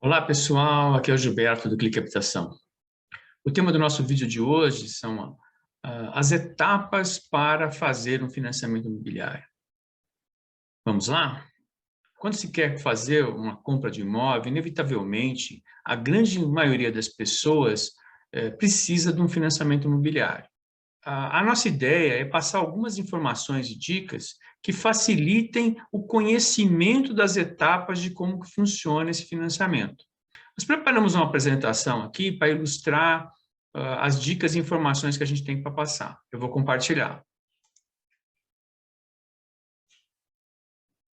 Olá pessoal, aqui é o Gilberto do Clique Habitação. O tema do nosso vídeo de hoje são as etapas para fazer um financiamento imobiliário. Vamos lá? Quando se quer fazer uma compra de imóvel, inevitavelmente, a grande maioria das pessoas precisa de um financiamento imobiliário. A nossa ideia é passar algumas informações e dicas que facilitem o conhecimento das etapas de como que funciona esse financiamento. Nós preparamos uma apresentação aqui para ilustrar as dicas e informações que a gente tem para passar. Eu vou compartilhar.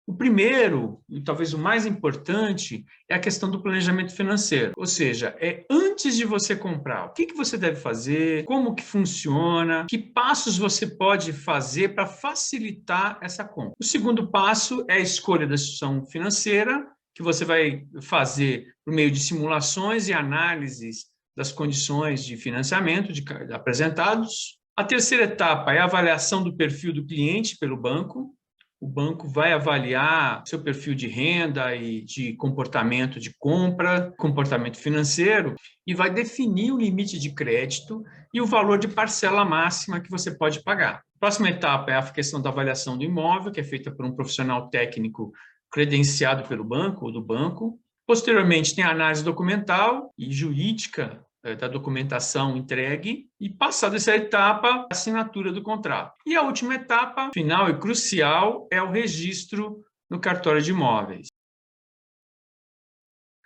O primeiro, e talvez o mais importante, é a questão do planejamento financeiro. Ou seja, é antes de você comprar, o que você deve fazer, como que funciona, que passos você pode fazer para facilitar essa compra. O segundo passo é a escolha da instituição financeira, que você vai fazer por meio de simulações e análises das condições de financiamento apresentados. A terceira etapa é a avaliação do perfil do cliente pelo banco. O banco vai avaliar seu perfil de renda e de comportamento de compra, comportamento financeiro, e vai definir o limite de crédito e o valor de parcela máxima que você pode pagar. A próxima etapa é a questão da avaliação do imóvel, que é feita por um profissional técnico credenciado pelo banco ou do banco. Posteriormente, tem a análise documental e jurídica da documentação entregue e, passada essa etapa, a assinatura do contrato. E a última etapa, final e crucial, é o registro no cartório de imóveis.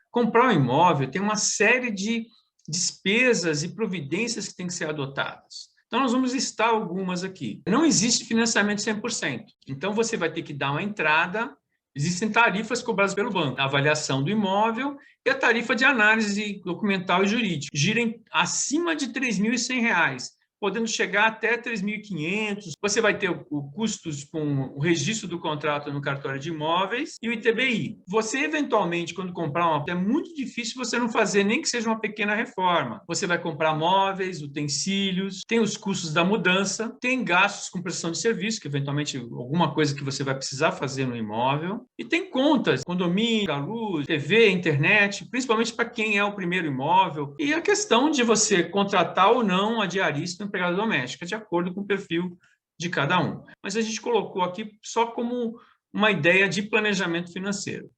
Comprar um imóvel tem uma série de despesas e providências que têm que ser adotadas. Então, nós vamos listar algumas aqui. Não existe financiamento 100%. Então, você vai ter que dar uma entrada. Existem tarifas cobradas pelo banco, a avaliação do imóvel e a tarifa de análise documental e jurídica. Girem acima de R$ 3.100, podendo chegar até R$ 3.500. Você vai ter custos com o registro do contrato no cartório de imóveis e o ITBI. Você, eventualmente, quando comprar é muito difícil você não fazer nem que seja uma pequena reforma. Você vai comprar móveis, utensílios, tem os custos da mudança, tem gastos com prestação de serviço, que eventualmente alguma coisa que você vai precisar fazer no imóvel, e tem contas, condomínio, luz, TV, internet, principalmente para quem é o primeiro imóvel, e a questão de você contratar ou não a diarista empregada doméstica, de acordo com o perfil de cada um. Mas a gente colocou aqui só como uma ideia de planejamento financeiro.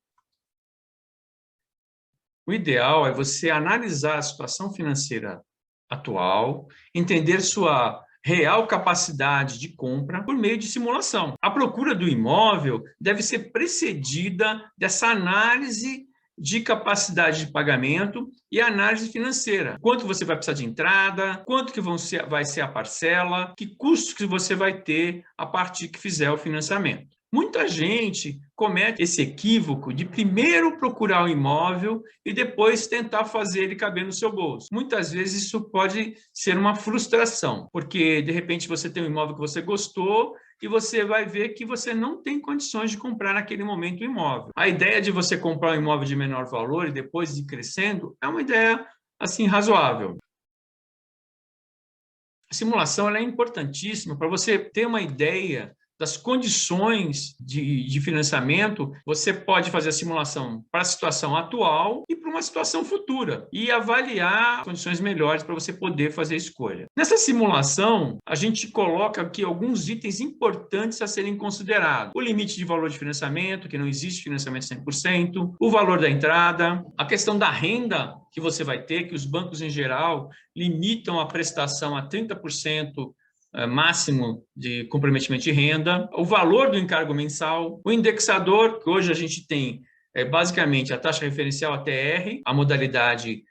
O ideal é você analisar a situação financeira atual, entender sua real capacidade de compra por meio de simulação. A procura do imóvel deve ser precedida dessa análise de capacidade de pagamento e análise financeira. Quanto você vai precisar de entrada, quanto que vai ser a parcela, que custos que você vai ter a partir que fizer o financiamento. Muita gente comete esse equívoco de primeiro procurar o imóvel e depois tentar fazer ele caber no seu bolso. Muitas vezes isso pode ser uma frustração, porque de repente você tem um imóvel que você gostou e você vai ver que você não tem condições de comprar naquele momento o imóvel. A ideia de você comprar um imóvel de menor valor e depois ir crescendo é uma ideia assim razoável. A simulação ela é importantíssima para você ter uma ideia das condições de financiamento. Você pode fazer a simulação para a situação atual e para uma situação futura e avaliar condições melhores para você poder fazer a escolha. Nessa simulação, a gente coloca aqui alguns itens importantes a serem considerados. O limite de valor de financiamento, que não existe financiamento 100%, o valor da entrada, a questão da renda que você vai ter, que os bancos, em geral, limitam a prestação a 30% máximo de comprometimento de renda, o valor do encargo mensal, o indexador, que hoje a gente tem basicamente a taxa referencial ATR, a modalidade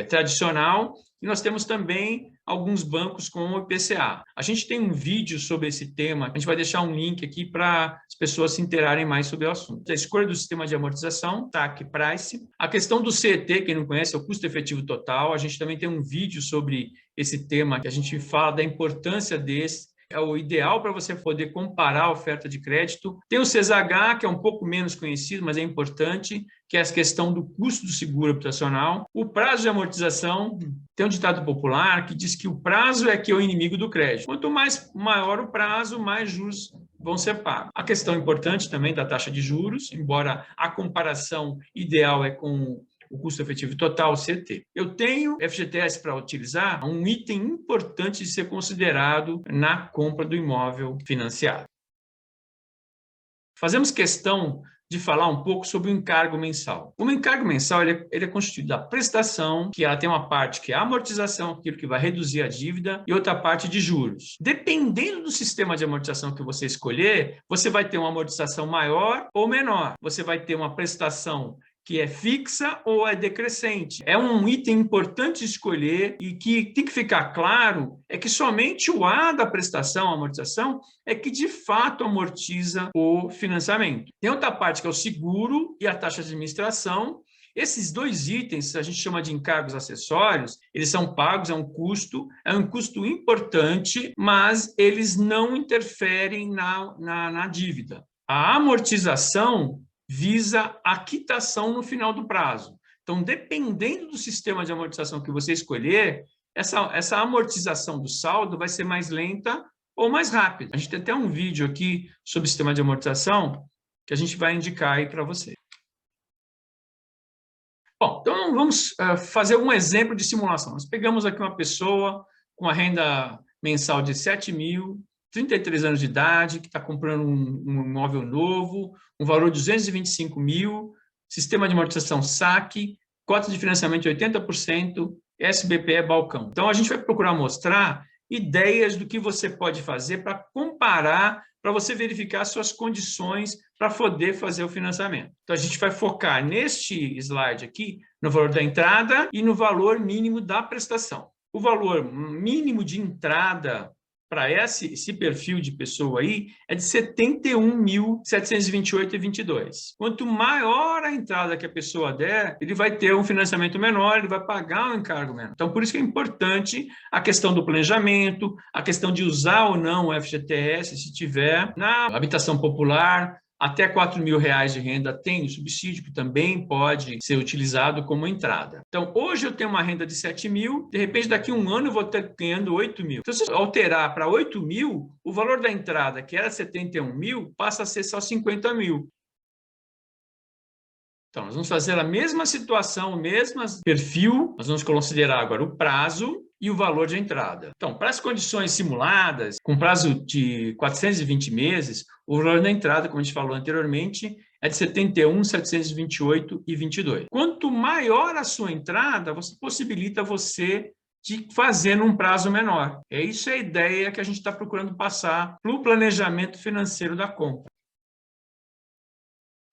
tradicional, e nós temos também alguns bancos com o IPCA. A gente tem um vídeo sobre esse tema, a gente vai deixar um link aqui para as pessoas se inteirarem mais sobre o assunto. A escolha do sistema de amortização, TAC Price. A questão do CET, quem não conhece, é o custo efetivo total. A gente também tem um vídeo sobre esse tema, que a gente fala da importância desse. É o ideal para você poder comparar a oferta de crédito. Tem o CZH, que é um pouco menos conhecido, mas é importante, que é a questão do custo do seguro habitacional. O prazo de amortização, tem um ditado popular que diz que o prazo é que é o inimigo do crédito. Quanto maior o prazo, mais juros vão ser pagos. A questão importante também da taxa de juros, embora a comparação ideal é com o custo efetivo total, CT. Eu tenho FGTS para utilizar, um item importante de ser considerado na compra do imóvel financiado. Fazemos questão de falar um pouco sobre o encargo mensal. O encargo mensal ele é constituído da prestação, que ela tem uma parte que é a amortização, aquilo que vai reduzir a dívida, e outra parte de juros. Dependendo do sistema de amortização que você escolher, você vai ter uma amortização maior ou menor. Você vai ter uma prestação que é fixa ou é decrescente. É um item importante de escolher e que tem que ficar claro é que somente o A da prestação, a amortização, é que de fato amortiza o financiamento. Tem outra parte que é o seguro e a taxa de administração. Esses dois itens, a gente chama de encargos acessórios, eles são pagos, é um custo importante, mas eles não interferem na dívida. A amortização visa a quitação no final do prazo. Então, dependendo do sistema de amortização que você escolher, essa amortização do saldo vai ser mais lenta ou mais rápida. A gente tem até um vídeo aqui sobre o sistema de amortização que a gente vai indicar aí para você. Bom, então vamos fazer um exemplo de simulação. Nós pegamos aqui uma pessoa com a renda mensal de 7 mil, 33 anos de idade, que está comprando um imóvel novo, um valor de 225 mil, sistema de amortização saque, cota de financiamento de 80%, SBPE balcão. Então, a gente vai procurar mostrar ideias do que você pode fazer para comparar, para você verificar suas condições para poder fazer o financiamento. Então, a gente vai focar neste slide aqui no valor da entrada e no valor mínimo da prestação. O valor mínimo de entrada para esse perfil de pessoa aí é de 71.728,22. Quanto maior a entrada que a pessoa der, ele vai ter um financiamento menor, ele vai pagar um encargo menor. Então, por isso que é importante a questão do planejamento, a questão de usar ou não o FGTS, se tiver, na habitação popular. Até R$ 4.000 de renda tem o subsídio, que também pode ser utilizado como entrada. Então, hoje eu tenho uma renda de 7 mil, de repente, daqui a um ano eu vou estar ganhando 8 mil. Então, se eu alterar para 8 mil, o valor da entrada, que era 71 mil, passa a ser só 50 mil. Então, nós vamos fazer a mesma situação, o mesmo perfil, nós vamos considerar agora o prazo e o valor de entrada. Então, para as condições simuladas, com prazo de 420 meses, o valor da entrada, como a gente falou anteriormente, é de 71.728,22. Quanto maior a sua entrada, possibilita você de fazer num prazo menor. Isso é a ideia que a gente está procurando passar para o planejamento financeiro da compra.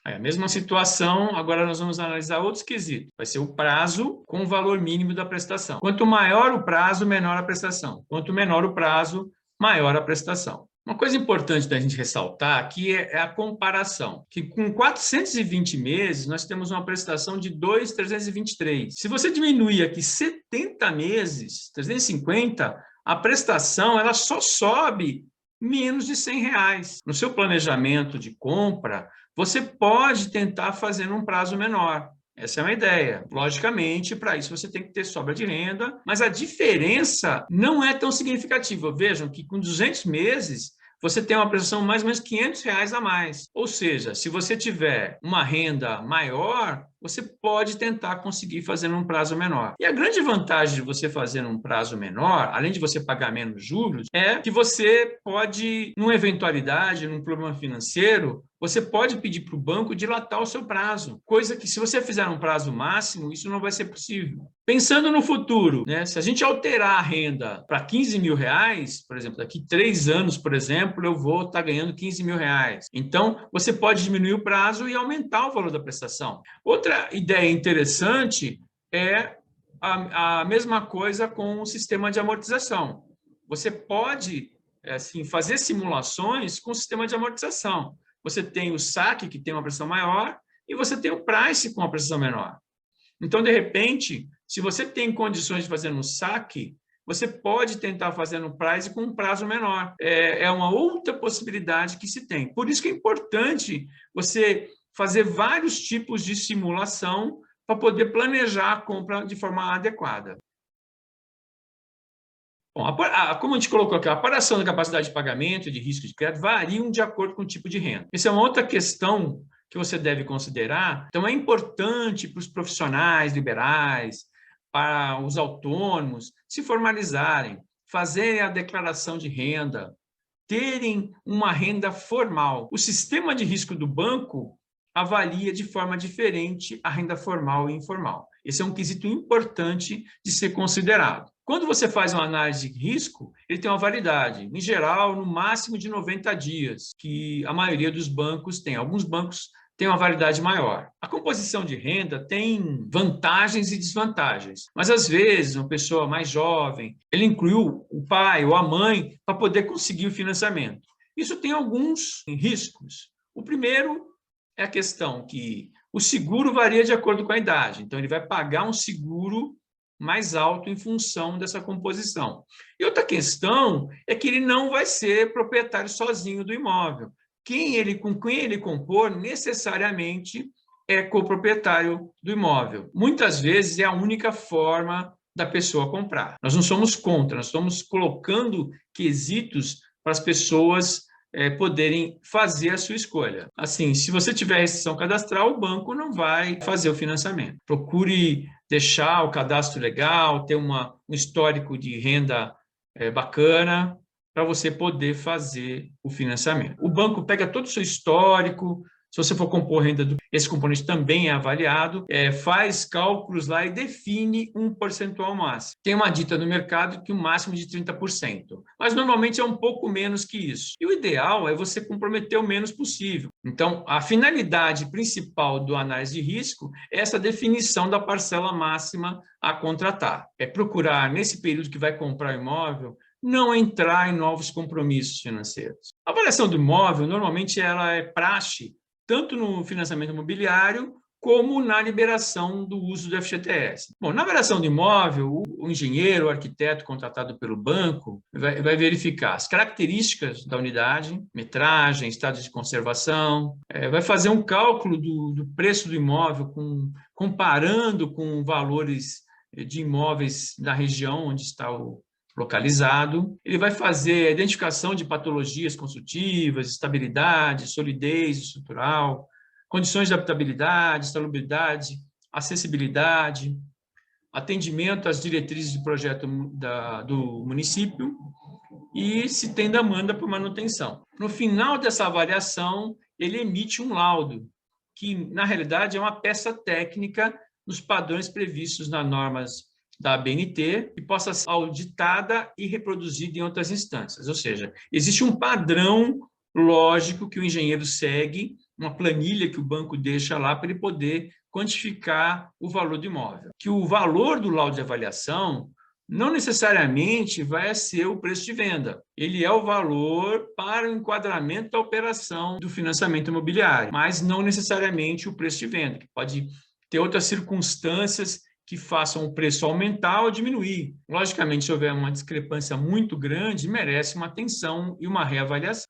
É a mesma situação, agora nós vamos analisar outros quesitos. Vai ser o prazo com o valor mínimo da prestação. Quanto maior o prazo, menor a prestação. Quanto menor o prazo, maior a prestação. Uma coisa importante da gente ressaltar aqui é a comparação, que com 420 meses, nós temos uma prestação de 2.323. Se você diminuir aqui 70 meses, 350, a prestação ela só sobe menos de R$100. No seu planejamento de compra, você pode tentar fazer num prazo menor. Essa é uma ideia. Logicamente, para isso você tem que ter sobra de renda, mas a diferença não é tão significativa. Vejam que com 200 meses, você tem uma prestação mais ou menos R$500 a mais. Ou seja, se você tiver uma renda maior, você pode tentar conseguir fazer num prazo menor. E a grande vantagem de você fazer num prazo menor, além de você pagar menos juros, é que você pode, numa eventualidade, num problema financeiro, você pode pedir para o banco dilatar o seu prazo, coisa que se você fizer um prazo máximo, isso não vai ser possível. Pensando no futuro, né? Se a gente alterar a renda para R$15.000, por exemplo, daqui 3 anos, por exemplo, eu vou estar ganhando R$15.000. Então, você pode diminuir o prazo e aumentar o valor da prestação. Outra ideia interessante é a mesma coisa com o sistema de amortização. Você pode assim, fazer simulações com o sistema de amortização. Você tem o saque, que tem uma prestação maior, e você tem o price com uma prestação menor. Então, de repente, se você tem condições de fazer no saque, você pode tentar fazer no price com um prazo menor. É uma outra possibilidade que se tem. Por isso que é importante você fazer vários tipos de simulação para poder planejar a compra de forma adequada. Bom, como a gente colocou aqui, a apuração da capacidade de pagamento e de risco de crédito variam de acordo com o tipo de renda. Essa é uma outra questão que você deve considerar. Então, é importante para os profissionais liberais, para os autônomos, se formalizarem, fazerem a declaração de renda, terem uma renda formal. O sistema de risco do banco avalia de forma diferente a renda formal e informal. Esse é um quesito importante de ser considerado. Quando você faz uma análise de risco, ele tem uma validade, em geral, no máximo de 90 dias, que a maioria dos bancos tem. Alguns bancos têm uma validade maior. A composição de renda tem vantagens e desvantagens, mas às vezes uma pessoa mais jovem, ele incluiu o pai ou a mãe para poder conseguir o financiamento. Isso tem alguns riscos. O primeiro é a questão que o seguro varia de acordo com a idade, então ele vai pagar um seguro mais alto em função dessa composição. E outra questão é que ele não vai ser proprietário sozinho do imóvel. Com quem ele compor, necessariamente é coproprietário do imóvel. Muitas vezes é a única forma da pessoa comprar. Nós não somos contra, nós estamos colocando quesitos para as pessoas poderem fazer a sua escolha. Assim, se você tiver restrição cadastral, o banco não vai fazer o financiamento. Procure deixar o cadastro legal, ter um histórico de renda bacana, para você poder fazer o financiamento. O banco pega todo o seu histórico, se você for compor renda, esse componente também é avaliado, faz cálculos lá e define um percentual máximo. Tem uma dita no mercado que o máximo de 30%, mas normalmente é um pouco menos que isso. E o ideal é você comprometer o menos possível. Então, a finalidade principal do análise de risco é essa definição da parcela máxima a contratar. É procurar, nesse período que vai comprar o imóvel, não entrar em novos compromissos financeiros. A avaliação do imóvel, normalmente, ela é praxe, tanto no financiamento imobiliário, como na liberação do uso do FGTS. Bom, na avaliação do imóvel, o engenheiro, o arquiteto contratado pelo banco vai verificar as características da unidade, metragem, estado de conservação, vai fazer um cálculo do preço do imóvel, comparando com valores de imóveis da região onde está localizado. Ele vai fazer a identificação de patologias construtivas, estabilidade, solidez estrutural, condições de habitabilidade, salubridade, acessibilidade, atendimento às diretrizes de projeto do município e se tem demanda por manutenção. No final dessa avaliação, ele emite um laudo, que, na realidade, é uma peça técnica nos padrões previstos nas normas da ABNT, que possa ser auditada e reproduzida em outras instâncias. Ou seja, existe um padrão lógico que o engenheiro segue, uma planilha que o banco deixa lá para ele poder quantificar o valor do imóvel. Que o valor do laudo de avaliação não necessariamente vai ser o preço de venda. Ele é o valor para o enquadramento da operação do financiamento imobiliário, mas não necessariamente o preço de venda, que pode ter outras circunstâncias que façam o preço aumentar ou diminuir. Logicamente, se houver uma discrepância muito grande, merece uma atenção e uma reavaliação.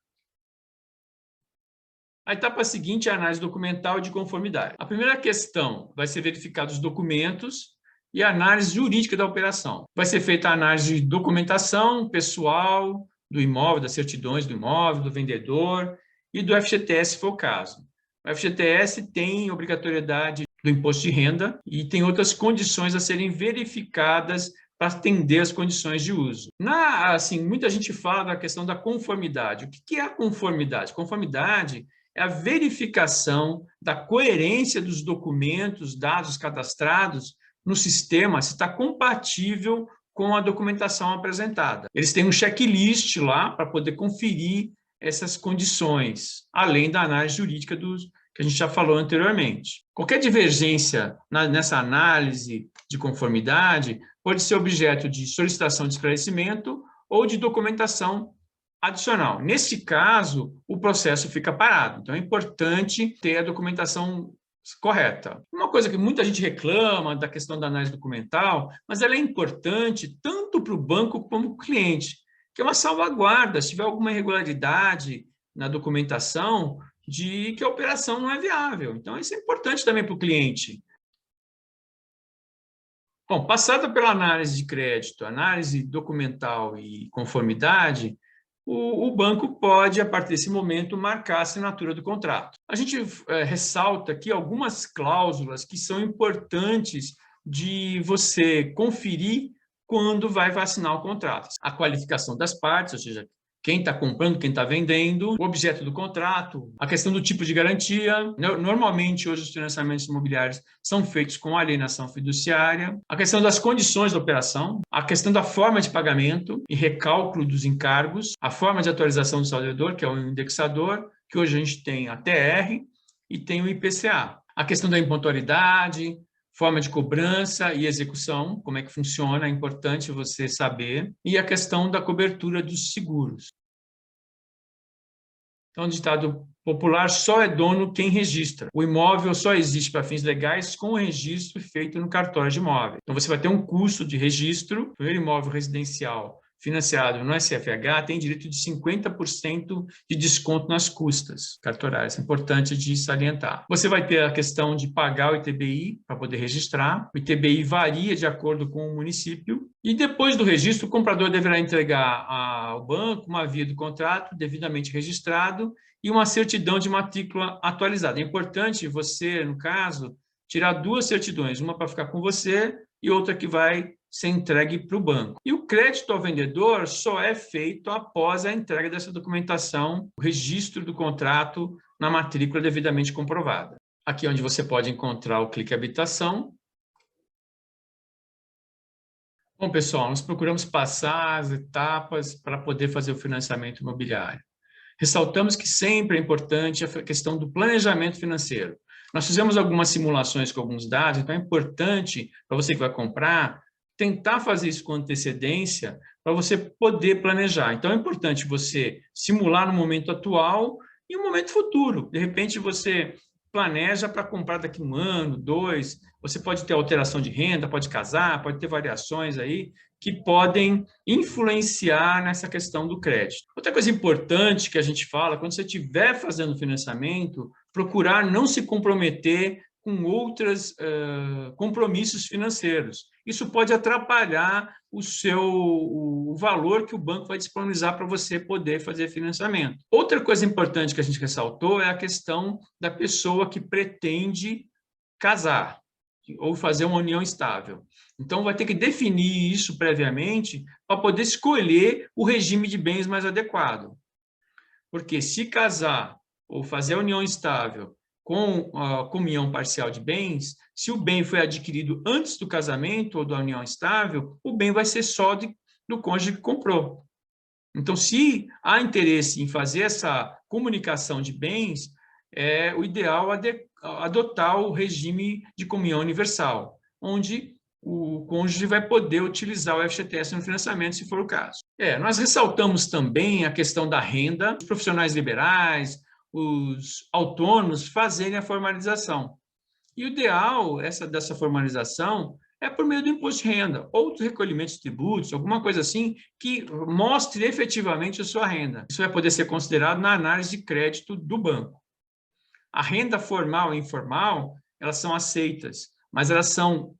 A etapa seguinte é a análise documental de conformidade. A primeira questão vai ser verificados os documentos e a análise jurídica da operação. Vai ser feita a análise de documentação pessoal do imóvel, das certidões do imóvel, do vendedor e do FGTS, se for o caso. O FGTS tem obrigatoriedade do imposto de renda e tem outras condições a serem verificadas para atender as condições de uso. Muita gente fala da questão da conformidade. O que é a conformidade? Conformidade é a verificação da coerência dos documentos, dados cadastrados no sistema, se está compatível com a documentação apresentada. Eles têm um checklist lá para poder conferir essas condições, além da análise jurídica que a gente já falou anteriormente. Qualquer divergência nessa análise de conformidade pode ser objeto de solicitação de esclarecimento ou de documentação adicional. Nesse caso, o processo fica parado. Então, é importante ter a documentação correta. Uma coisa que muita gente reclama da questão da análise documental, mas ela é importante tanto para o banco como para o cliente, que é uma salvaguarda. Se tiver alguma irregularidade na documentação, de que a operação não é viável. Então, isso é importante também para o cliente. Bom, passada pela análise de crédito, análise documental e conformidade, o banco pode, a partir desse momento, marcar a assinatura do contrato. A gente ressalta aqui algumas cláusulas que são importantes de você conferir quando vai assinar o contrato. A qualificação das partes, ou seja, quem está comprando, quem está vendendo, o objeto do contrato, a questão do tipo de garantia. Normalmente, hoje, os financiamentos imobiliários são feitos com alienação fiduciária. A questão das condições da operação, a questão da forma de pagamento e recálculo dos encargos, a forma de atualização do saldo devedor, que é o indexador, que hoje a gente tem a TR e tem o IPCA. A questão da impontualidade, forma de cobrança e execução, como é que funciona, é importante você saber, e a questão da cobertura dos seguros. Então, o ditado popular: só é dono quem registra. O imóvel só existe para fins legais com o registro feito no cartório de imóvel. Então, você vai ter um custo de registro. O primeiro imóvel residencial financiado no SFH tem direito de 50% de desconto nas custas cartorárias. É importante de salientar. Você vai ter a questão de pagar o ITBI para poder registrar. O ITBI varia de acordo com o município. E depois do registro, o comprador deverá entregar ao banco uma via do contrato devidamente registrado e uma certidão de matrícula atualizada. É importante você, no caso, tirar 2 certidões, uma para ficar com você e outra que vai ser entregue para o banco. E o crédito ao vendedor só é feito após a entrega dessa documentação, o registro do contrato na matrícula devidamente comprovada. Aqui é onde você pode encontrar o Clique Habitação. Bom, pessoal, nós procuramos passar as etapas para poder fazer o financiamento imobiliário. Ressaltamos que sempre é importante a questão do planejamento financeiro. Nós fizemos algumas simulações com alguns dados, então é importante para você que vai comprar tentar fazer isso com antecedência para você poder planejar. Então é importante você simular no momento atual e no momento futuro. De repente você planeja para comprar daqui 1 ano, 2, você pode ter alteração de renda, pode casar, pode ter variações aí que podem influenciar nessa questão do crédito. Outra coisa importante que a gente fala, quando você estiver fazendo financiamento, procurar não se comprometer com outros compromissos financeiros. Isso pode atrapalhar o valor que o banco vai disponibilizar para você poder fazer financiamento. Outra coisa importante que a gente ressaltou é a questão da pessoa que pretende casar ou fazer uma união estável. Então, vai ter que definir isso previamente para poder escolher o regime de bens mais adequado. Porque se casar ou fazer a união estável com a comunhão parcial de bens, se o bem foi adquirido antes do casamento ou da união estável, o bem vai ser só do cônjuge que comprou. Então, se há interesse em fazer essa comunicação de bens, é o ideal adotar o regime de comunhão universal, onde o cônjuge vai poder utilizar o FGTS no financiamento, se for o caso. Nós ressaltamos também a questão da renda, os profissionais liberais, os autônomos fazerem a formalização. E o ideal dessa formalização é por meio do imposto de renda, ou do recolhimento de tributos, alguma coisa assim, que mostre efetivamente a sua renda. Isso vai poder ser considerado na análise de crédito do banco. A renda formal e informal, elas são aceitas, mas elas são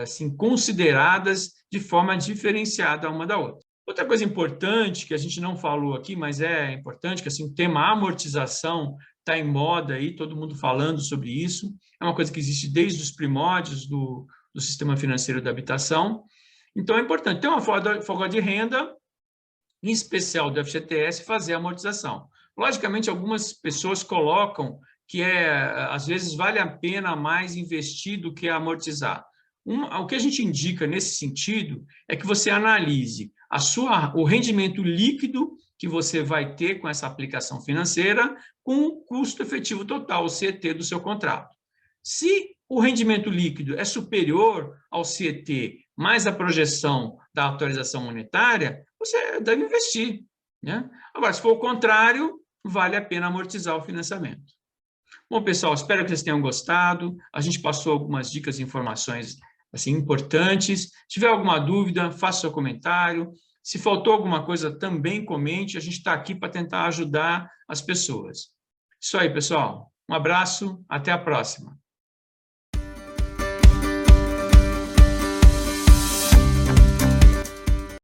assim, consideradas de forma diferenciada uma da outra. Outra coisa importante que a gente não falou aqui, mas é importante, que assim, o tema amortização está em moda aí, todo mundo falando sobre isso. É uma coisa que existe desde os primórdios do sistema financeiro da habitação. Então, é importante ter uma folga de renda, em especial do FGTS, fazer a amortização. Logicamente, algumas pessoas colocam que às vezes vale a pena mais investir do que amortizar. O que a gente indica nesse sentido é que você analise o rendimento líquido que você vai ter com essa aplicação financeira com o custo efetivo total, o CET do seu contrato. Se o rendimento líquido é superior ao CET mais a projeção da atualização monetária, você deve investir, né? Agora, se for o contrário, vale a pena amortizar o financiamento. Bom, pessoal, espero que vocês tenham gostado. A gente passou algumas dicas e informações assim, importantes. Se tiver alguma dúvida, faça seu comentário. Se faltou alguma coisa, também comente. A gente está aqui para tentar ajudar as pessoas. Isso aí, pessoal. Um abraço, até a próxima.